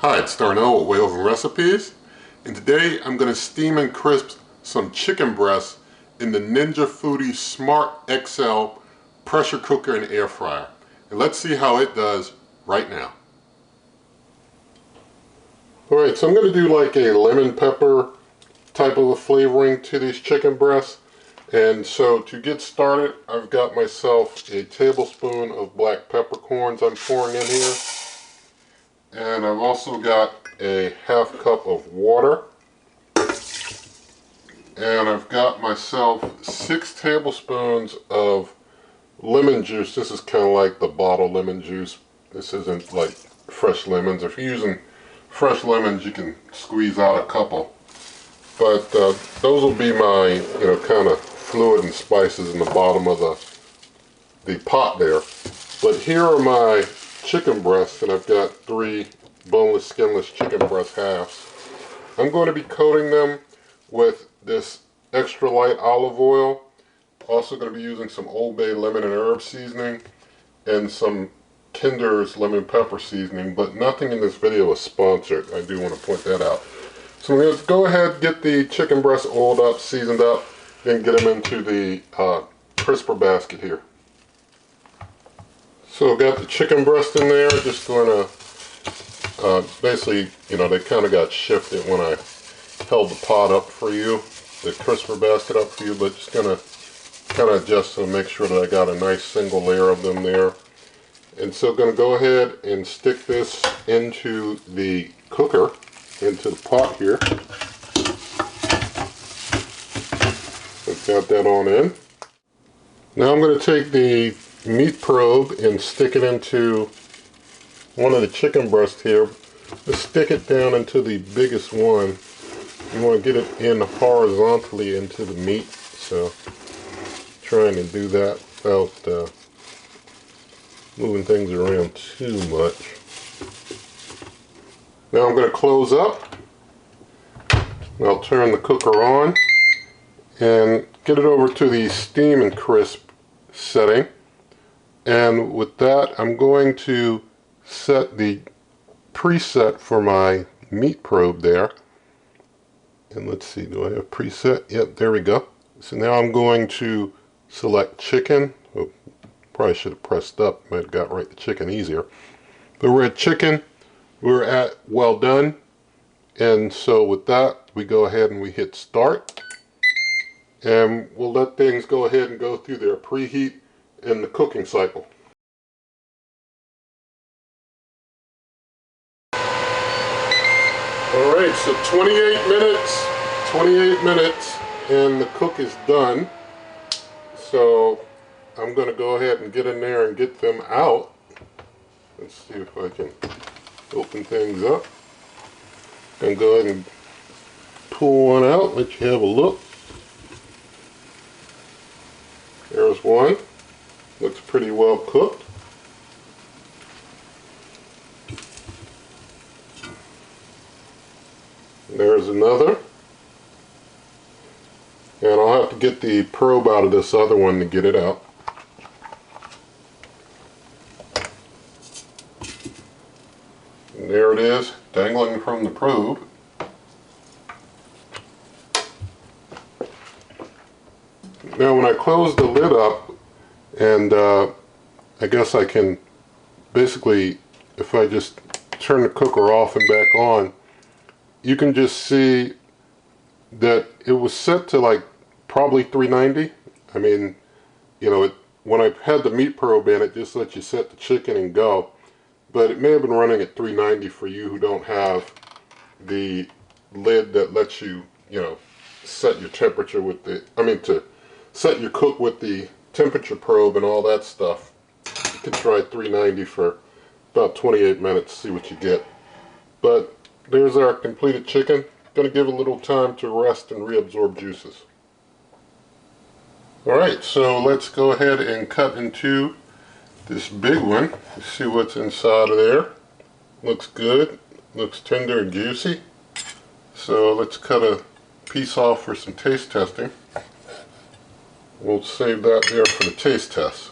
Hi, it's Darnell with Whales and Recipes, and today I'm going to steam and crisp some chicken breasts in the Ninja Foodi Smart XL pressure cooker and air fryer. And let's see how it does right now. Alright, so I'm going to do like a lemon pepper type of a flavoring to these chicken breasts. And so to get started, I've got myself a tablespoon of black peppercorns I'm pouring in here. And I've also got a half cup of water. And I've got myself 6 tablespoons of lemon juice. This is kind of like the bottled lemon juice. This isn't like fresh lemons. If you're using fresh lemons, you can squeeze out a couple. But those will be my, kind of fluid and spices in the bottom of the pot there. But here are my chicken breasts, and I've got 3 boneless, skinless chicken breast halves. I'm going to be coating them with this extra light olive oil. Also going to be using some Old Bay lemon and herb seasoning and some Kinder's lemon pepper seasoning, but nothing in this video is sponsored. I do want to point that out. So I'm going to go ahead and get the chicken breast oiled up, seasoned up, then get them into the crisper basket here. So I've got the chicken breast in there. Just going to, basically, they kind of got shifted when I held the pot up for you, the crisper basket up for you, but just going to kind of adjust to make sure that I got a nice single layer of them there. And so I'm going to go ahead and stick this into the cooker, into the pot here. I've got that on in. Now I'm going to take the meat probe and stick it into one of the chicken breasts here. Just stick it down into the biggest one. You want to get it in horizontally into the meat, so trying to do that without moving things around too much. Now I'm going to close up. I'll turn the cooker on and get it over to the steam and crisp setting. And with that, I'm going to set the preset for my meat probe there. And let's see, do I have preset? Yep, there we go. So now I'm going to select chicken. Oh, probably should have pressed up, might have got right the chicken easier. But we're at chicken, we're at well done. And so with that, we go ahead and we hit start. And we'll let things go ahead and go through their preheat and the cooking cycle. Alright, so 28 minutes and the cook is done. So I'm going to go ahead and get in there and get them out. Let's see if I can open things up. And go ahead and pull one out, let you have a look. There's one. Looks pretty well cooked. There's another. And I'll have to get the probe out of this other one to get it out. And there it is, dangling from the probe. Now when I close the lid up, and I guess I can basically, if I just turn the cooker off and back on, you can just see that it was set to like probably 390. I mean, when I had the meat probe in, it just lets you set the chicken and go. But it may have been running at 390 for you who don't have the lid that lets you, set your temperature with the, to set your cook with the temperature probe and all that stuff. You can try 390 for about 28 minutes, see what you get. But there's our completed chicken. Going to give it a little time to rest and reabsorb juices. Alright, so let's go ahead and cut into this big one. See what's inside of there. Looks good. Looks tender and juicy. So let's cut a piece off for some taste testing. We'll save that there for the taste test.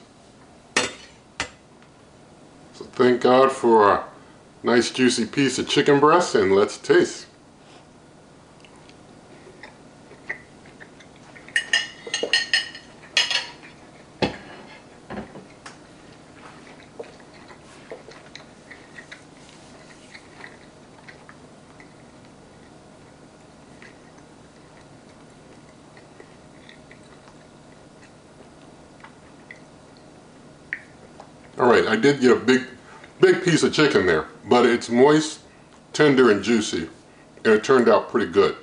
So thank God for Nice juicy piece of chicken breast, and let's taste. Alright, I did get a big piece of chicken there, but it's moist, tender, and juicy, and it turned out pretty good.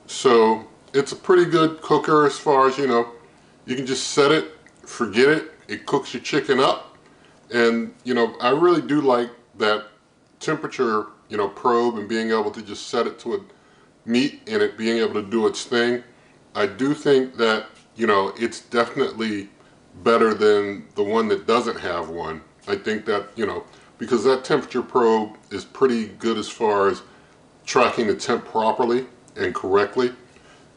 So it's a pretty good cooker as far as, you know, you can just set it, forget it, it cooks your chicken up, and, you know, I really do like that temperature, you know, probe and being able to just set it to a meat and it being able to do its thing. I do think that, you know, it's definitely better than the one that doesn't have one. I think that, you know, because that temperature probe is pretty good as far as tracking the temp properly and correctly.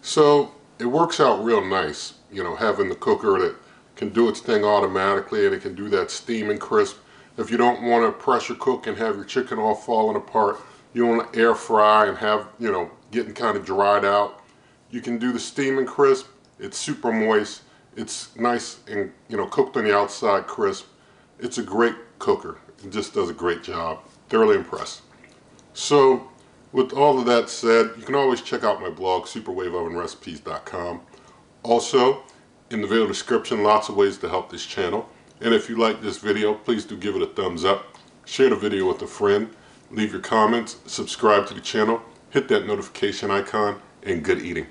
So it works out real nice, you know, having the cooker that can do its thing automatically, and it can do that steam and crisp. If you don't want to pressure cook and have your chicken all falling apart, you want to air fry and have, you know, getting kind of dried out, you can do the steam and crisp. It's super moist. It's nice and, you know, cooked on the outside crisp. It's a great cooker. It just does a great job. Thoroughly impressed. So with all of that said, you can always check out my blog, superwaveovenrecipes.com. Also, in the video description, lots of ways to help this channel. And if you like this video, please do give it a thumbs up. Share the video with a friend. Leave your comments. Subscribe to the channel. Hit that notification icon. And good eating.